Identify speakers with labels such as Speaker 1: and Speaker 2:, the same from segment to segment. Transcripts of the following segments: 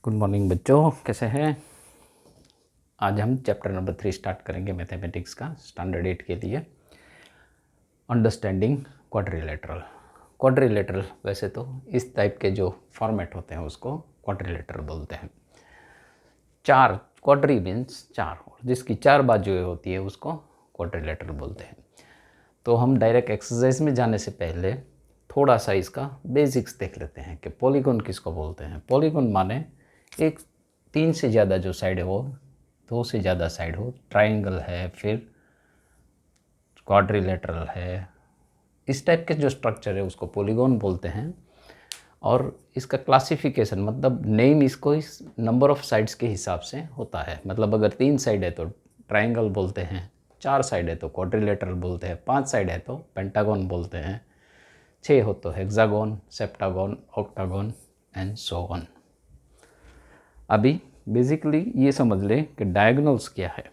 Speaker 1: Good morning बच्चों, कैसे हैं। आज हम चैप्टर नंबर 3 स्टार्ट करेंगे मैथमेटिक्स का स्टैंडर्ड 8 के लिए। Understanding quadrilateral. क्वाड्रिलेटरल वैसे तो इस टाइप के जो फॉर्मेट होते हैं उसको क्वाड्रिलेटरल बोलते हैं। चार क्वाड्री मीन्स चार, और जिसकी चार बाजुएं होती है उसको क्वाड्रिलेटरल बोलते हैं। तो हम डायरेक्ट एक्सरसाइज में जाने से पहले थोड़ा सा इसका बेसिक्स देख लेते हैं कि पॉलीगॉन किसको बोलते हैं। पॉलीगॉन माने एक तीन से ज़्यादा जो साइड है वो दो से ज़्यादा साइड हो, ट्राइंगल है, फिर क्वाड्रिलेटरल है, इस टाइप के जो स्ट्रक्चर है उसको पॉलीगॉन बोलते हैं। और इसका क्लासिफिकेशन मतलब नेम इसको इस नंबर ऑफ साइड्स के हिसाब से होता है। मतलब अगर 3 साइड है तो ट्राइंगल बोलते हैं, 4 साइड है तो क्वाड्रिलेटरल बोलते हैं, 5 साइड है तो पेंटागन बोलते हैं, 6 हो तो hexagon, septagon, octagon and so on. अभी बेसिकली ये समझ लें कि डायगोनल्स क्या है।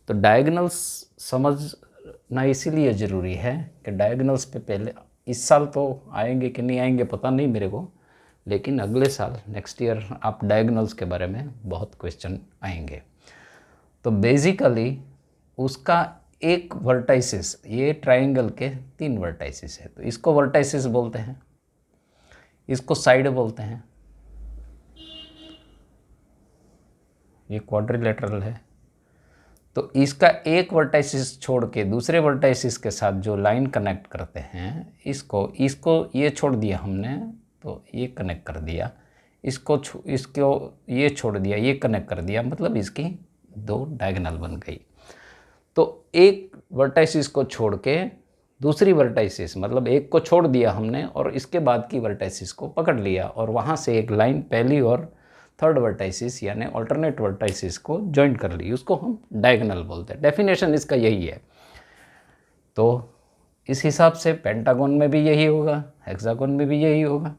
Speaker 1: तो डायगोनल्स समझना इसीलिए ज़रूरी है कि डायगोनल्स पे पहले इस साल तो आएंगे कि नहीं आएंगे पता नहीं मेरे को, लेकिन अगले साल नेक्स्ट ईयर आप डायगोनल्स के बारे में बहुत क्वेश्चन आएंगे। तो बेसिकली उसका एक वर्टाइसिस, ये ट्राइंगल के 3 वर्टाइसिस है तो इसको वर्टाइसिस बोलते हैं, इसको साइड बोलते हैं। ये क्वाड्रिलेटरल है तो इसका एक वर्टाइसिस छोड़ के दूसरे वर्टाइसिस के साथ जो लाइन कनेक्ट करते हैं इसको ये छोड़ दिया हमने तो ये कनेक्ट कर दिया, इसको ये छोड़ दिया, ये कनेक्ट कर दिया, मतलब इसकी 2 डायगोनल बन गई। तो एक वर्टाइसिस को छोड़ के दूसरी वर्टाइसिस, मतलब एक को छोड़ दिया हमने और इसके बाद की वर्टाइसिस को पकड़ लिया और वहाँ से एक लाइन पहली और थर्ड वर्टाइसिस यानी अल्टरनेट वर्टाइसिस को ज्वाइन कर ली, उसको हम डायगोनल बोलते हैं। डेफिनेशन इसका यही है। तो इस हिसाब से पेंटागन में भी यही होगा, हेक्सागन में भी यही होगा।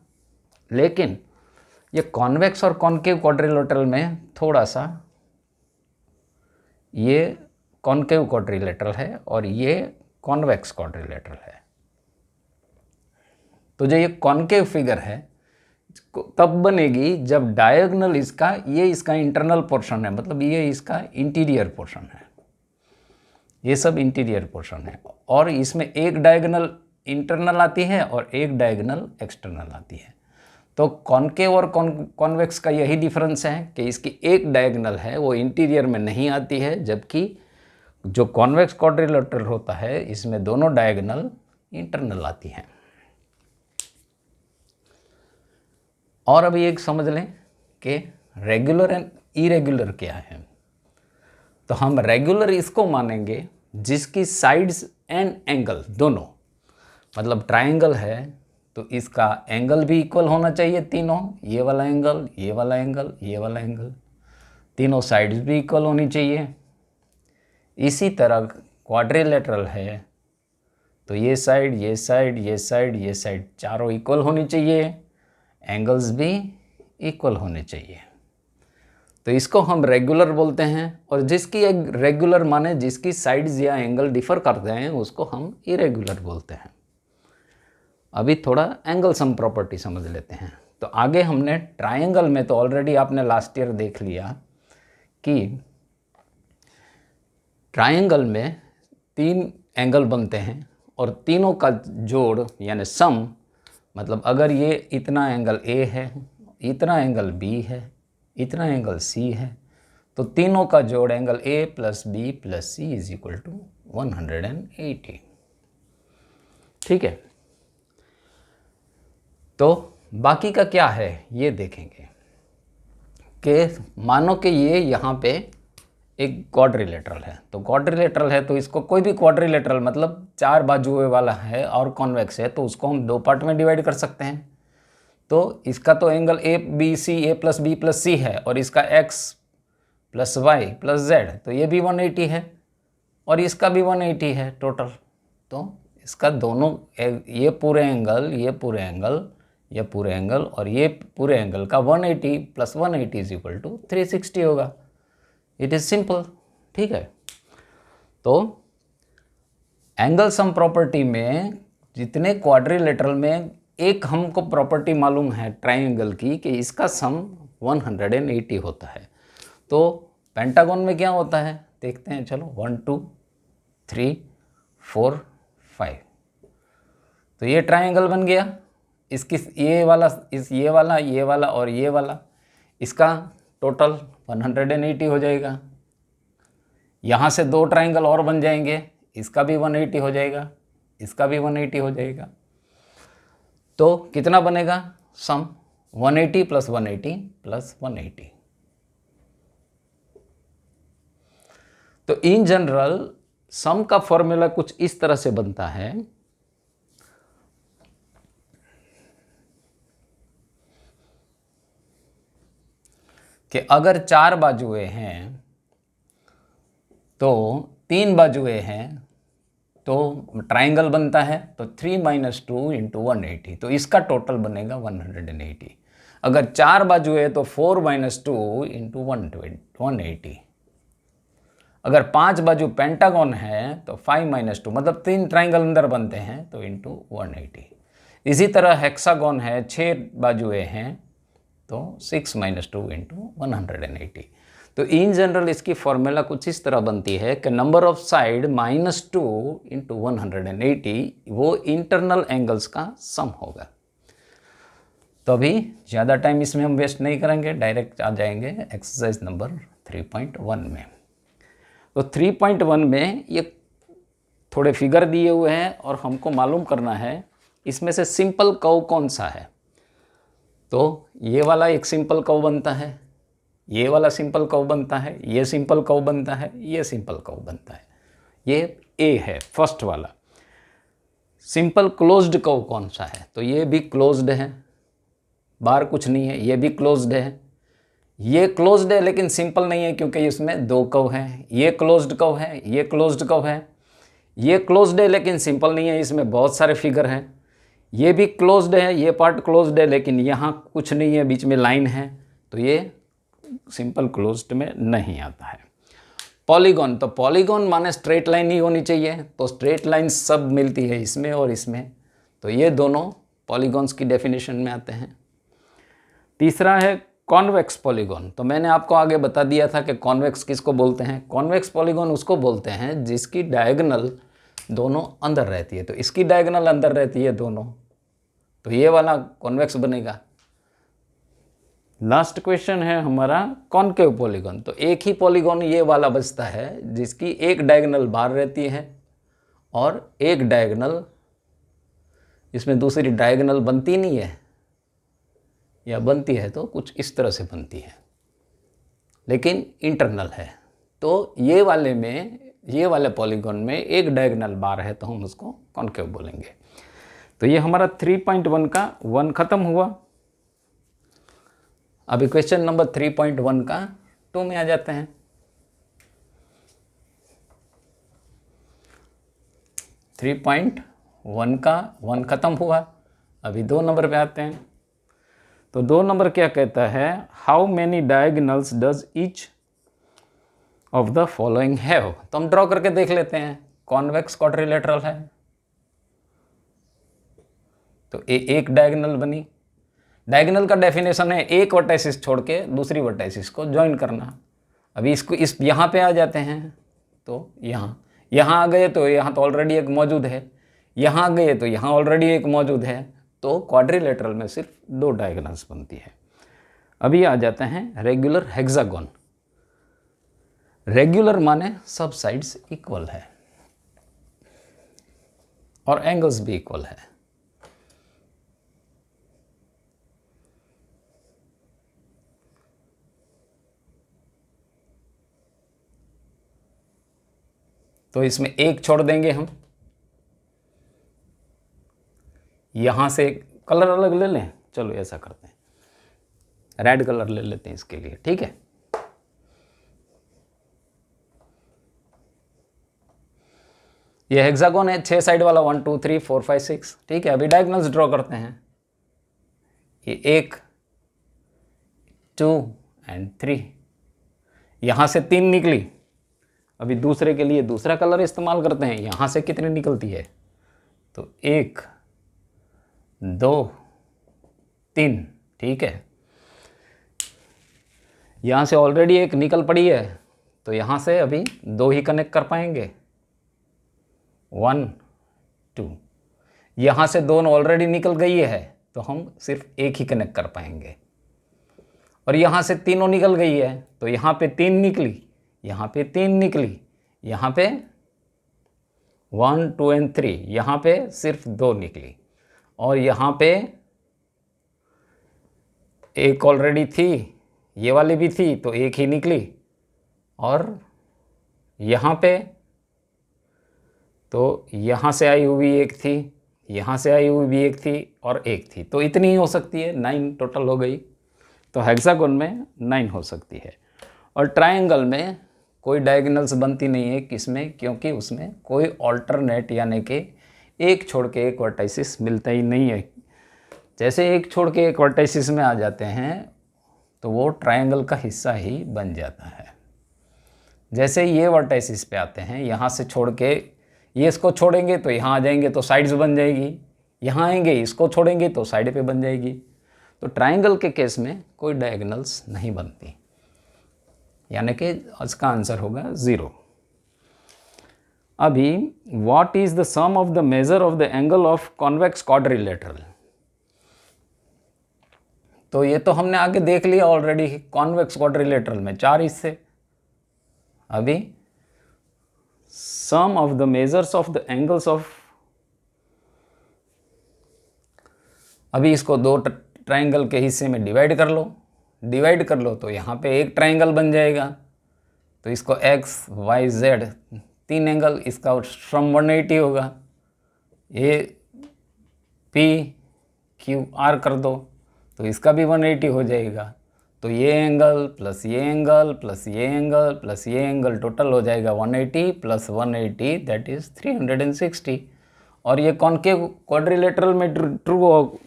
Speaker 1: लेकिन ये कॉन्वेक्स और कॉन्केव क्वाड्रिलेटरल में थोड़ा सा, ये कॉन्केव क्वाड्रिलेटरल है और ये कॉन्वेक्स क्वाड्रिलेटरल है। तो जो ये कॉन्केव फिगर है तब बनेगी जब डायगोनल इसका इंटरनल पोर्शन है, मतलब ये इसका इंटीरियर पोर्शन है, ये सब इंटीरियर पोर्शन है। और इसमें एक डायगोनल इंटरनल आती है और एक डायगोनल एक्सटर्नल आती है। तो कॉन्केव और कॉन्वेक्स का यही डिफरेंस है कि इसकी एक डायगोनल है वो इंटीरियर में नहीं आती है, जबकि जो कॉन्वेक्स क्वाड्रिलेटरल होता है इसमें दोनों डायगोनल इंटरनल आती हैं। और अभी एक समझ लें कि रेगुलर एंड इरेगुलर क्या है। तो हम रेगुलर इसको मानेंगे जिसकी साइड्स एंड एंगल दोनों, मतलब ट्राइंगल है तो इसका एंगल भी इक्वल होना चाहिए तीनों, ये वाला एंगल, ये वाला एंगल, ये वाला एंगल, तीनों साइड्स भी इक्वल होनी चाहिए। इसी तरह क्वाड्रिलेटरल है तो ये साइड, ये साइड, ये साइड, ये साइड चारों इक्वल होनी चाहिए, एंगल्स भी इक्वल होने चाहिए। तो इसको हम रेगुलर बोलते हैं। और जिसकी एक रेगुलर माने जिसकी साइड्स या एंगल डिफर करते हैं उसको हम इरेगुलर बोलते हैं। अभी थोड़ा एंगल सम प्रॉपर्टी समझ लेते हैं। तो आगे हमने ट्रायंगल में तो ऑलरेडी आपने लास्ट ईयर देख लिया कि ट्रायंगल में 3 एंगल बनते हैं और तीनों का जोड़ यानी सम, मतलब अगर ये इतना एंगल ए है, इतना एंगल बी है, इतना एंगल सी है, तो तीनों का जोड़ angle A plus B plus C is equal to 180। ठीक है। तो बाकी का क्या है ये देखेंगे कि मानो कि ये यहाँ पे एक क्वाड्रिलेटरल है। तो क्वाड्रिलेटरल है तो इसको कोई भी क्वाड्रिलेटरल मतलब 4 बाजुओं वाला है और कॉन्वेक्स है तो उसको हम 2 पार्ट में डिवाइड कर सकते हैं। तो इसका तो angle A B C, A plus B plus C है और इसका X plus Y plus Z, तो ये भी 180 है और इसका भी 180 है टोटल। तो इसका दोनों ये पूरे एंगल, ये पूरे एंगल, ये पूरे एंगल और ये पूरे एंगल का 180 प्लस 180 इज इक्वल टू 360 होगा। It is simple. ठीक है। तो एंगल सम प्रॉपर्टी में जितने क्वाड्रिलेटरल में एक हमको प्रॉपर्टी मालूम है ट्राइंगल की कि इसका सम 180 होता है। तो पेंटागन में क्या होता है देखते हैं, चलो 1 2 3 4 5। तो ये ट्राइंगल बन गया। इसकी ये वाला ये वाला और ये वाला, इसका टोटल 180 हो जाएगा। यहाँ से 2 ट्राइंगल और बन जाएंगे, इसका भी 180 हो जाएगा, इसका भी 180 हो जाएगा। तो कितना बनेगा सम? 180 + 180 + 180। तो इन जनरल सम का फॉर्मूला कुछ इस तरह से बनता है कि अगर 4 बाजुएं हैं तो 3 बाजुएं हैं तो ट्राइंगल बनता है, तो 3 - 2 × 180, तो इसका टोटल बनेगा 180। अगर 4 बाजुएं तो 4 - 2 × 180। अगर 5 बाजू पेंटागन है तो 5 - 2, मतलब 3 ट्राइंगल अंदर बनते हैं तो × 180। इसी तरह हेक्सागन है, 6 बाजुएं हैं तो 6 - 2 × 180। तो इन जनरल इसकी फॉर्मूला कुछ इस तरह बनती है कि नंबर ऑफ साइड -2 × 180 वो इंटरनल एंगल्स का सम होगा। तो अभी ज़्यादा टाइम इसमें हम वेस्ट नहीं करेंगे, डायरेक्ट आ जाएंगे एक्सरसाइज नंबर 3.1 में। तो 3.1 में ये थोड़े फिगर दिए हुए हैं और हमको मालूम करना है इसमें से सिंपल कर्व कौन सा है। तो ये वाला एक सिंपल कर्व बनता है, ये वाला सिंपल कर्व बनता है, ये सिंपल कर्व बनता है, ये सिंपल कर्व बनता है। ये ए है फर्स्ट वाला। सिंपल क्लोज्ड कर्व कौन सा है? तो ये भी क्लोज्ड है, बाहर कुछ नहीं है, ये भी क्लोज्ड है। ये क्लोज्ड है लेकिन सिंपल नहीं है क्योंकि इसमें 2 कर्व हैं। ये क्लोज्ड कर्व है, ये क्लोज्ड कर्व है। ये क्लोज्ड है लेकिन सिंपल नहीं है, इसमें बहुत सारे फिगर हैं। ये भी क्लोज्ड है, ये पार्ट क्लोज्ड है लेकिन यहाँ कुछ नहीं है, बीच में लाइन है, तो ये सिंपल क्लोज्ड में नहीं आता है। पॉलीगॉन, तो पॉलीगॉन माने स्ट्रेट लाइन ही होनी चाहिए, तो स्ट्रेट लाइन सब मिलती है इसमें और इसमें, तो ये दोनों पॉलीगॉन्स की डेफिनेशन में आते हैं। तीसरा है कॉन्वेक्स पॉलीगॉन। तो मैंने आपको आगे बता दिया था कि कॉन्वेक्स किसको बोलते हैं। कॉन्वेक्स पॉलीगॉन उसको बोलते हैं जिसकी डायगोनल दोनों अंदर रहती है। तो इसकी डायगोनल अंदर रहती है दोनों, तो ये वाला कॉन्वेक्स बनेगा। लास्ट क्वेश्चन है हमारा कॉनकेव पॉलीगॉन। तो एक ही पॉलीगॉन ये वाला बचता है जिसकी एक डायगोनल बाहर रहती है और एक डायगोनल, इसमें दूसरी डायगोनल बनती नहीं है, या बनती है तो कुछ इस तरह से बनती है लेकिन इंटरनल है। तो ये वाले पॉलीगॉन में एक डायगोनल बार है तो हम उसको कॉनकेव बोलेंगे। तो ये हमारा 3.1 का 1 खत्म हुआ। अभी क्वेश्चन नंबर 3.1 का 2 में आ जाते हैं। 3.1 का 1 खत्म हुआ, अभी 2 नंबर पे आते हैं। तो 2 नंबर क्या कहता है, how many diagonals does each of the following have. तो हम ड्रॉ करके देख लेते हैं। कॉन्वेक्स क्वाड्रिलेटरल है तो एक डायगोनल बनी। डायगोनल का डेफिनेशन है एक वर्टाइसिस छोड़ के दूसरी वर्टाइसिस को ज्वाइन करना। अभी इसको यहाँ पे आ जाते हैं, तो यहाँ आ गए तो यहाँ तो ऑलरेडी एक मौजूद है, यहाँ आ गए तो यहाँ ऑलरेडी एक मौजूद है, तो क्वाड्रिलेटरल में सिर्फ 2 डायगोनल्स बनती है। अभी आ जाते हैं रेगुलर हेक्सागोन। रेगुलर माने सब साइड्स इक्वल है और एंगल्स भी इक्वल है। तो इसमें एक छोड़ देंगे हम, यहाँ से कलर अलग ले लें। चलो ऐसा करते हैं, रेड कलर ले लेते हैं इसके लिए, ठीक है। ये हेक्सागोन है, 6 साइड वाला, 1 2 3 4 5 6, ठीक है। अभी डायगोनल्स ड्रॉ करते हैं। ये 1 2 और 3, यहाँ से 3 निकली। अभी दूसरे के लिए दूसरा कलर इस्तेमाल करते हैं। यहाँ से कितनी निकलती है, तो 1 2 3, ठीक है। यहाँ से ऑलरेडी एक निकल पड़ी है, तो यहाँ से अभी 2 ही कनेक्ट कर पाएंगे, 1 2। यहाँ से 2 ऑलरेडी निकल गई है, तो हम सिर्फ एक ही कनेक्ट कर पाएंगे। और यहाँ से तीनों निकल गई है, तो यहाँ पे 3 निकली, यहाँ पे 3 निकली, यहाँ पे 1 2 और 3, यहाँ पे सिर्फ 2 निकली। और यहाँ पे एक ऑलरेडी थी, ये वाली भी थी, तो एक ही निकली। और यहाँ पे तो यहाँ से आई हुई एक थी, यहाँ से आई हुई भी एक थी और एक थी, तो इतनी ही हो सकती है, 9 टोटल हो गई। तो हेक्सागोन में 9 हो सकती है। और ट्रायंगल में कोई डायगोनल्स बनती नहीं है, किसमें? क्योंकि उसमें कोई ऑल्टरनेट यानी कि एक छोड़ के एक वर्टाइसिस मिलता ही नहीं है। जैसे एक छोड़ के एक वर्टाइसिस में आ जाते हैं तो वो ट्रायंगल का हिस्सा ही बन जाता है। जैसे ये वर्टाइसिस पे आते हैं, यहाँ से छोड़ के ये इसको छोड़ेंगे तो यहाँ आ जाएंगे तो साइड्स बन जाएगी, यहाँ आएंगे इसको छोड़ेंगे तो साइड पे बन जाएगी। तो ट्रायंगल के केस में कोई डायगोनल्स नहीं बनती, यानी कि इसका आंसर होगा 0। अभी what is the sum of the measure of the angle of convex quadrilateral? तो ये तो हमने आगे देख लिया ऑलरेडी, कॉन्वेक्स क्वाड्रिलेटरल में 4 हिस्से। अभी sum of the measures of the angles of, अभी इसको 2 ट्रायंगल के हिस्से में डिवाइड कर लो तो यहाँ पे एक ट्रायंगल बन जाएगा। तो इसको x y z 3 एंगल, इसका फ्रॉम 180 होगा। ये p q r कर दो तो इसका भी 180 हो जाएगा। तो ये एंगल प्लस ये एंगल प्लस ये एंगल प्लस ये एंगल टोटल हो जाएगा 180 प्लस 180, दैट इज़ 360। और ये कॉन्केव क्वाड्रिलेटरल में ट्रू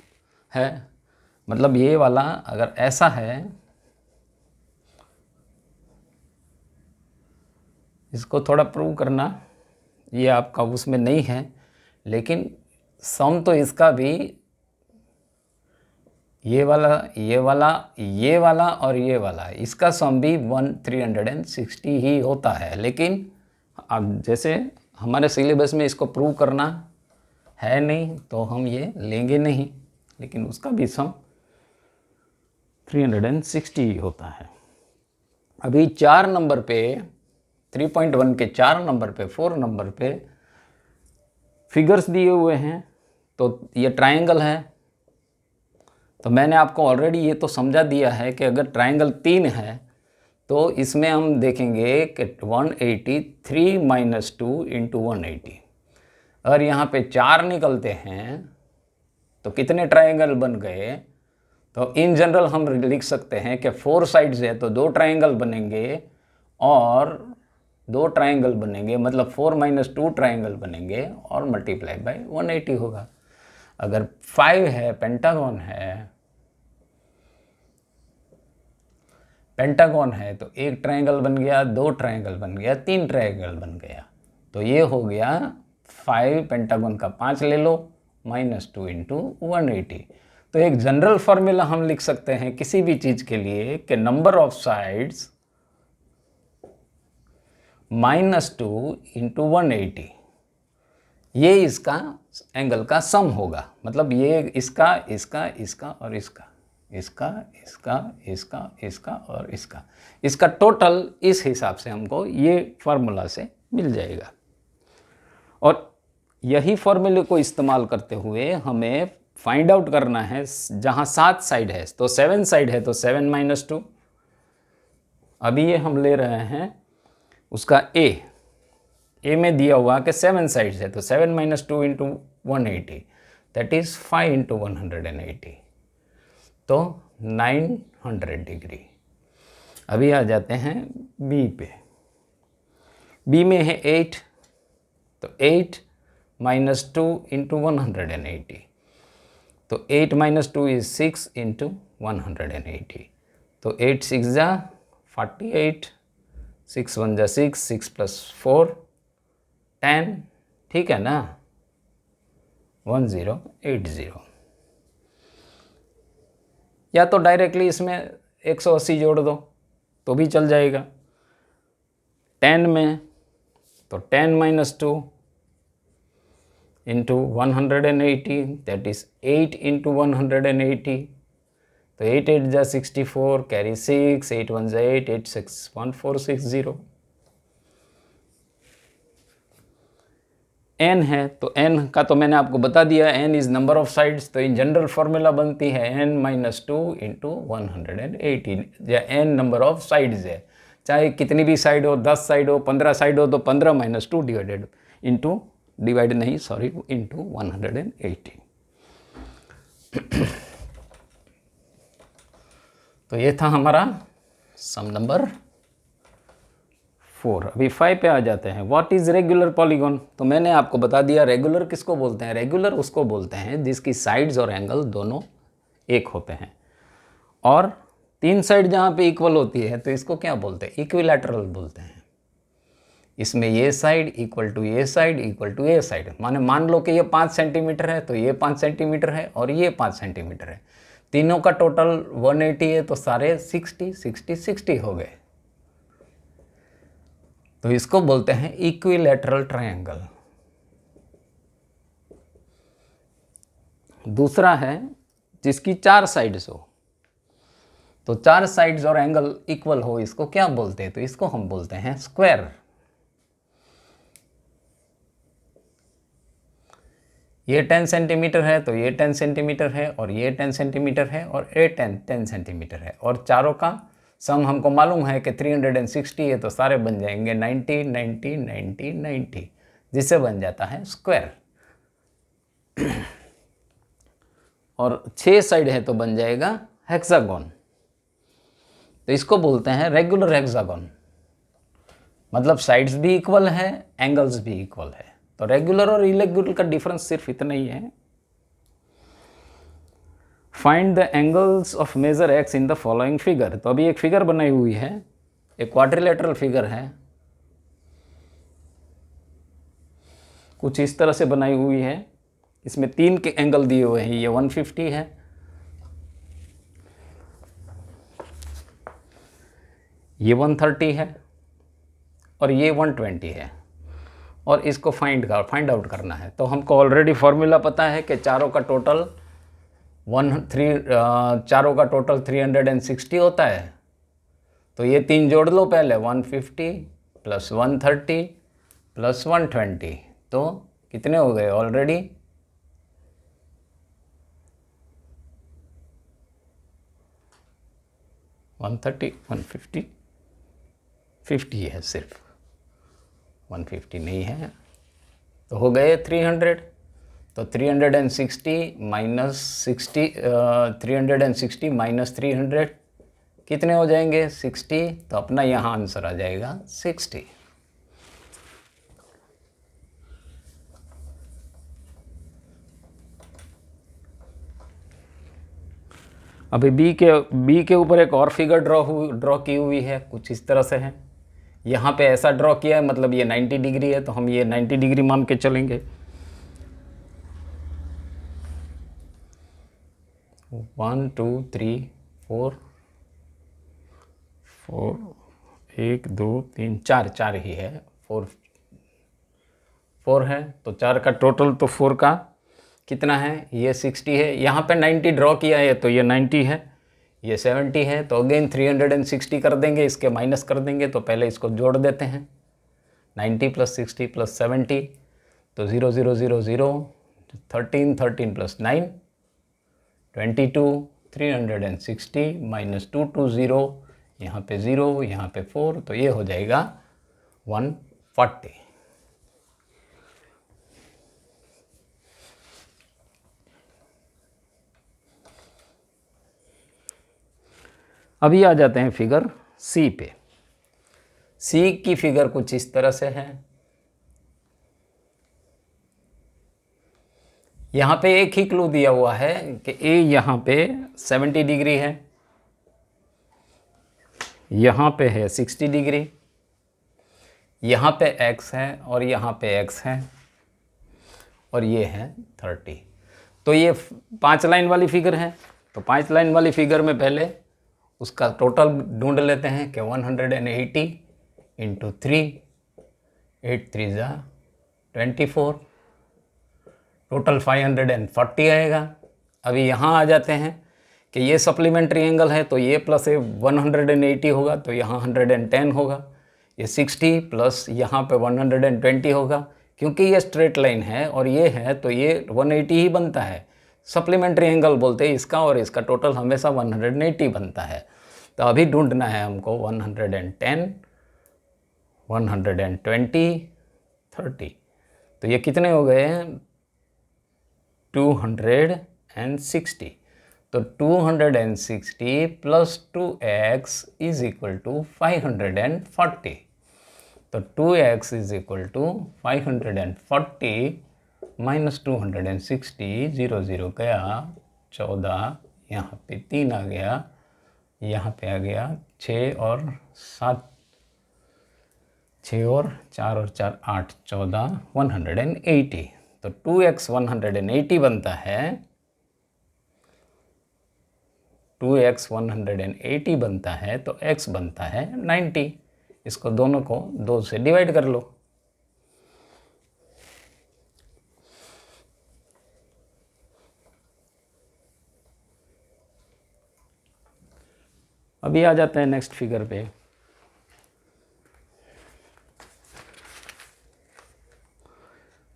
Speaker 1: है, मतलब ये वाला अगर ऐसा है, इसको थोड़ा प्रूव करना, ये आपका उसमें नहीं है, लेकिन सम तो इसका भी ये वाला और ये वाला, इसका सम भी 360 ही होता है। लेकिन अब जैसे हमारे सिलेबस में इसको प्रूव करना है नहीं, तो हम ये लेंगे नहीं, लेकिन उसका भी सम 360 ही होता है। अभी 4 नंबर पे 3.1 के 4 नंबर पे 4 नंबर पे फिगर्स दिए हुए हैं। तो ये ट्रायंगल है, तो मैंने आपको ऑलरेडी ये तो समझा दिया है कि अगर ट्रायंगल 3 है तो इसमें हम देखेंगे कि 180 3 - 2 × 180। अगर यहाँ पे 4 निकलते हैं तो कितने ट्रायंगल बन गए? तो इन जनरल हम लिख सकते हैं कि 4 साइड्स है तो 2 ट्रायंगल बनेंगे, और 2 ट्रायंगल बनेंगे मतलब 4 - 2 ट्रायंगल बनेंगे और मल्टीप्लाई बाय 180 होगा। अगर 5 है, पेंटागन है तो 1 ट्रायंगल बन गया, 2 ट्रायंगल बन गया, 3 ट्रायंगल बन गया। तो ये हो गया 5 पेंटागन का 5 ले लो -2 × 180। तो एक जनरल फार्मूला हम लिख सकते हैं किसी भी चीज़ के लिए कि नंबर ऑफ साइड्स -2 × 180, ये इसका एंगल का सम होगा। मतलब ये इसका और इसका टोटल इस हिसाब से हमको ये फार्मूला से मिल जाएगा। और यही फार्मूले को इस्तेमाल करते हुए हमें फाइंड आउट करना है, जहाँ 7 साइड है तो 7 साइड है तो 7 - 2। अभी ये हम ले रहे हैं उसका ए में दिया हुआ कि 7 साइड्स है तो 7 - 2 × 180, दैट इज़ 5 × 180, तो 900 डिग्री। अभी आ जाते हैं बी पे। बी में है 8, तो 8 - 2 × 180, तो 8 - 2 इज़ 6 × 180। तो 8 6 जा 48, 6 1 जा 6, 6 + 4 10, ठीक है ना, 1080। या तो डायरेक्टली इसमें 180 जोड़ दो तो भी चल जाएगा। 10 में तो 10 - 2 इंटू 180, दैट इज 8 इंटू 180, तो 8 8 जा 64, कैरी 6, 8 1 जा 8, 8 6 1460। n है तो n का तो मैंने आपको बता दिया, n is number of sides, तो इन जनरल फॉर्मूला बनती है n - 2 इंटू 180, या n नंबर ऑफ साइड्स है, चाहे कितनी भी साइड हो, 10 साइड हो, 15 साइड हो, तो 15 - 2 डिवाइडेड इंटू डिवाइड नहीं सॉरी इंटू 180। तो ये था हमारा सम नंबर 4। अभी 5 पे आ जाते हैं। What is regular polygon? तो मैंने आपको बता दिया रेगुलर किसको बोलते हैं। रेगुलर उसको बोलते हैं जिसकी साइड्स और एंगल दोनों एक होते हैं, और 3 साइड जहाँ पे इक्वल होती है तो इसको क्या बोलते हैं, इक्विलैटरल बोलते हैं। इसमें ये साइड इक्वल टू ये साइड इक्वल टू ये साइड, मान लो कि ये 5 सेंटीमीटर है तो ये 5 सेंटीमीटर है और ये 5 सेंटीमीटर है, तीनों का टोटल 180 है तो सारे 60 60 60 हो गए, तो इसको बोलते हैं इक्विलैटरल ट्रायंगल। दूसरा है जिसकी 4 साइड्स हो, तो 4 साइड्स और एंगल इक्वल हो, इसको क्या बोलते हैं, तो इसको हम बोलते हैं स्क्वायर। ये 10 सेंटीमीटर है तो ये 10 सेंटीमीटर है, और ये 10 सेंटीमीटर है, और ये 10 सेंटीमीटर है, और चारों का सम हमको मालूम है कि 360 है, तो सारे बन जाएंगे 90 90 90 90, जिससे बन जाता है स्क्वायर। और 6 साइड है तो बन जाएगा हेक्सागोन, तो इसको बोलते हैं रेगुलर हेक्सागोन। मतलब साइड्स भी इक्वल है, एंगल्स भी इक्वल है। तो रेगुलर और इरेगुलर का डिफरेंस सिर्फ इतना ही है। Find the angles of measure X in the following figure. तो अभी एक फिगर बनाई हुई है, एक क्वाड्रिलेटरल फिगर है, कुछ इस तरह से बनाई हुई है। इसमें 3 के एंगल दिए हुए हैं, ये 150 है, ये 130 है, और ये 120 है, और इसको फाइंड आउट करना है। तो हमको ऑलरेडी फॉर्मूला पता है कि चारों का टोटल 360 होता है। तो ये 3 जोड़ लो पहले, 150 + 130 + 120, तो कितने हो गए ऑलरेडी 130 150 50 है, सिर्फ 150 नहीं है, तो हो गए 300। तो 360 - 300 कितने हो जाएंगे 60, तो अपना यहाँ आंसर आ जाएगा 60। अभी बी के ऊपर एक और फिगर ड्रॉ की हुई है, कुछ इस तरह से है। यहाँ पे ऐसा ड्रॉ किया है, मतलब ये 90 डिग्री है, तो हम ये 90 डिग्री मान के चलेंगे। 1 2 3 4 4 1 2 3 4 ही है, 4 है, तो 4 का टोटल, तो 4 का कितना है, ये 60 है। यहाँ पे 90 ड्रॉ किया है तो ये 90 है, ये 70 है, तो अगेन 360 कर देंगे, इसके माइनस कर देंगे, तो पहले इसको जोड़ देते हैं, 90 + 60 + 70, तो 0 0 0 0, 13 13 + 9 22, 360 - 220, यहाँ पे 0, यहाँ पे 4, तो ये हो जाएगा 140। अभी आ जाते हैं फिगर सी पे। सी की फिगर कुछ इस तरह से है। यहाँ पे एक ही क्लू दिया हुआ है कि ए यहाँ पे 70 डिग्री है, यहाँ पे है 60 डिग्री, यहाँ पे x है और यहाँ पे x है, और ये है 30। तो ये 5 लाइन वाली फिगर है। तो 5 लाइन वाली फिगर में पहले उसका टोटल ढूंढ लेते हैं कि 180 इंटू 3, 8 3 जा 24, टोटल 540 आएगा। अभी यहाँ आ जाते हैं कि ये सप्लीमेंट्री एंगल है तो ये प्लस 180 होगा, तो यहाँ 110 होगा। ये 60 प्लस यहाँ पे 120 होगा, क्योंकि ये स्ट्रेट लाइन है और ये है तो ये 180 ही बनता है। सप्लीमेंट्री एंगल बोलते हैं इसका, और इसका टोटल हमेशा 180 बनता है। तो अभी ढूंढना है हमको 110, 120, 30। तो ये कितने हो गए हैं? 260। तो 260 plus 2x is equal to 540। तो 2x is equal to 540 minus 260, 0 0 गया 14, यहाँ पे 3 आ गया, यहाँ पे आ गया 6 और 7, 6 और 4 और 4 8, 14, 180। तो 2x 180 बनता है, 2x 180 बनता है, तो x बनता है 90। इसको दोनों को 2 से डिवाइड कर लो। अभी आ जाते हैं नेक्स्ट फिगर पे।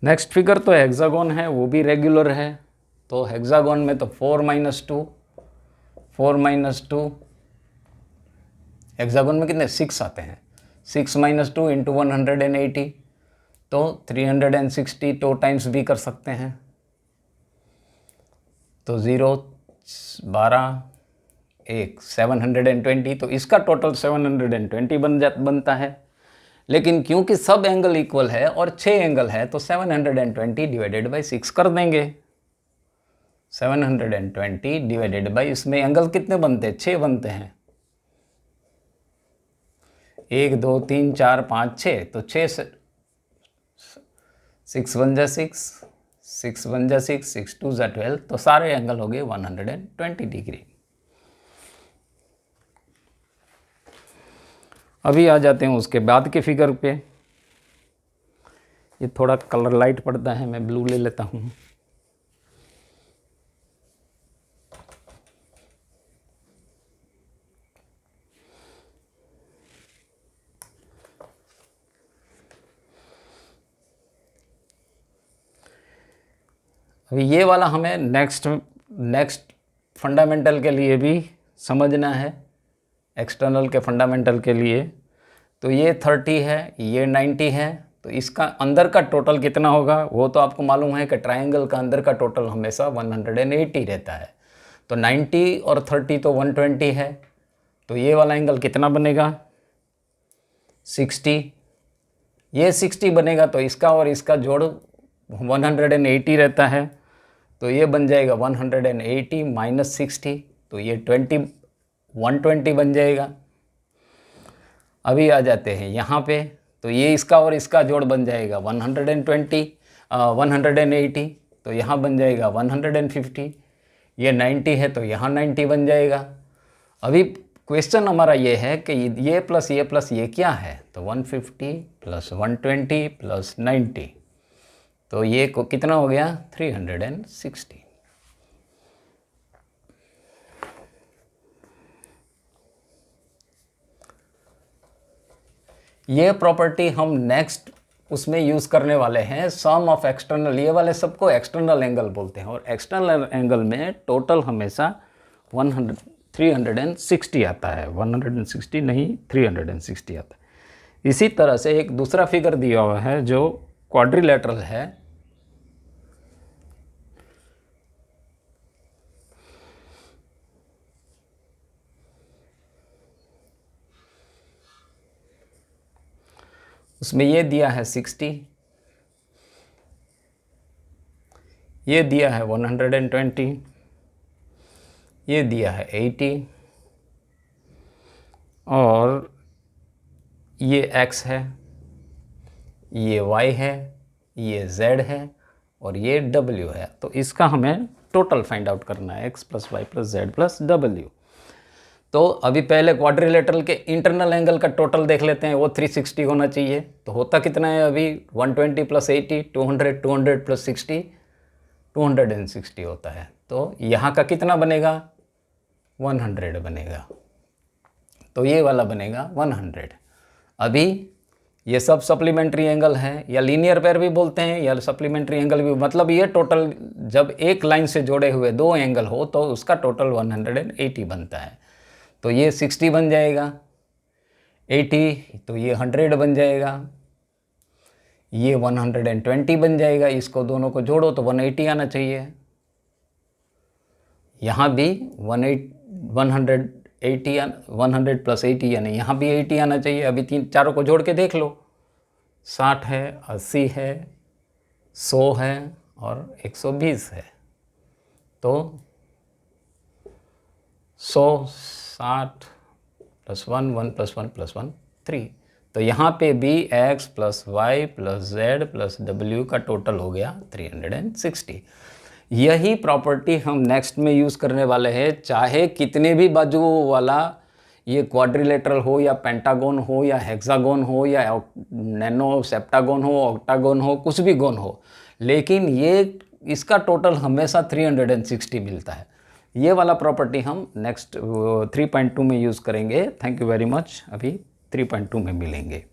Speaker 1: नेक्स्ट फिगर तो हेक्सागोन है, वो भी रेगुलर है। तो हेक्सागोन में तो 4 माइनस 2, 4 माइनस 2, हेक्सागोन में कितने 6 आते हैं। 6 माइनस 2 इंटू 180, तो 360 2 टाइम्स भी कर सकते हैं। तो 0 12 1 720, तो इसका टोटल 720 बनता है। लेकिन क्योंकि सब एंगल इक्वल है और 6 एंगल है, तो 720 डिवाइडेड बाई 6 कर देंगे। 720 डिवाइडेड बाई, इसमें एंगल कितने बनते हैं? 6 बनते हैं। 1 2 3 4 5 6, तो 6 से 6 1 जा 6, 6 1 जा 6, 6 2 जा 12, तो सारे एंगल हो गए 120 डिग्री। अभी आ जाते हैं उसके बाद के फिगर पे। ये थोड़ा कलर लाइट पड़ता है, मैं ब्लू ले लेता हूँ। अभी ये वाला हमें नेक्स्ट फंडामेंटल के लिए भी समझना है, एक्सटर्नल के फंडामेंटल के लिए। तो ये 30 है, ये 90 है, तो इसका अंदर का टोटल कितना होगा? वो तो आपको मालूम है कि ट्रायंगल का अंदर का टोटल हमेशा 180 रहता है। तो 90 और 30 तो 120 है, तो ये वाला एंगल कितना बनेगा? 60। ये 60 बनेगा, तो इसका और इसका जोड़ 180 रहता है, तो ये बन जाएगा 180 माइनस 60, तो ये 120 बन जाएगा। अभी आ जाते हैं यहाँ पे, तो ये इसका और इसका जोड़ बन जाएगा 180, तो यहाँ बन जाएगा 150। ये 90 है, तो यहाँ 90 बन जाएगा। अभी क्वेश्चन हमारा ये है कि ये प्लस ये क्या है? तो 150 प्लस 120 प्लस 90, तो ये को कितना हो गया? 360। ये प्रॉपर्टी हम नेक्स्ट उसमें यूज़ करने वाले हैं, सम ऑफ एक्सटर्नल। ये वाले सबको एक्सटर्नल एंगल बोलते हैं, और एक्सटर्नल एंगल में टोटल हमेशा 360 आता है। 160 नहीं, 360 आता है। इसी तरह से एक दूसरा फिगर दिया हुआ है जो क्वाड्रिलेटरल है। उसमें ये दिया है 60, ये दिया है 120, ये दिया है 80, और ये x है, ये y है, ये z है, और ये w है। तो इसका हमें टोटल फाइंड आउट करना है, x plus Y plus Z plus W. तो अभी पहले क्वाड्रिलेटरल के इंटरनल एंगल का टोटल देख लेते हैं, वो 360 होना चाहिए। तो होता कितना है अभी 120 प्लस 80 200, 200 प्लस 60 260 होता है। तो यहाँ का कितना बनेगा 100 बनेगा, तो ये वाला बनेगा 100। अभी ये सब सप्लीमेंट्री एंगल है, या लीनियर पेयर भी बोलते हैं या सप्लीमेंट्री एंगल भी, मतलब ये टोटल जब एक लाइन से जोड़े हुए दो एंगल हो तो उसका टोटल 180 बनता है। तो ये 60 बन जाएगा, 80 तो ये 100 बन जाएगा, ये 120 बन जाएगा। इसको दोनों को जोड़ो तो 180 आना चाहिए। यहाँ भी 100 प्लस 80 यानी यहाँ भी 80 आना चाहिए। अभी चारों को जोड़ के देख लो, 60 है, 80 है, 100 है और 120 है। तो 100 60 प्लस 1 1 प्लस 1 प्लस 1 3। तो यहाँ पे भी x plus Y plus Z plus W का टोटल हो गया 360। यही प्रॉपर्टी हम नेक्स्ट में यूज़ करने वाले हैं। चाहे कितने भी बाजुओं वाला ये क्वाड्रिलेटरल हो या पेंटागोन हो या हेक्सागोन हो या नैनो सेप्टागोन हो ऑक्टागोन हो, कुछ भी गोन हो, लेकिन ये इसका टोटल हमेशा 360 मिलता है। ये वाला प्रॉपर्टी हम नेक्स्ट 3.2 में यूज़ करेंगे। Thank you very much. अभी 3.2 में मिलेंगे।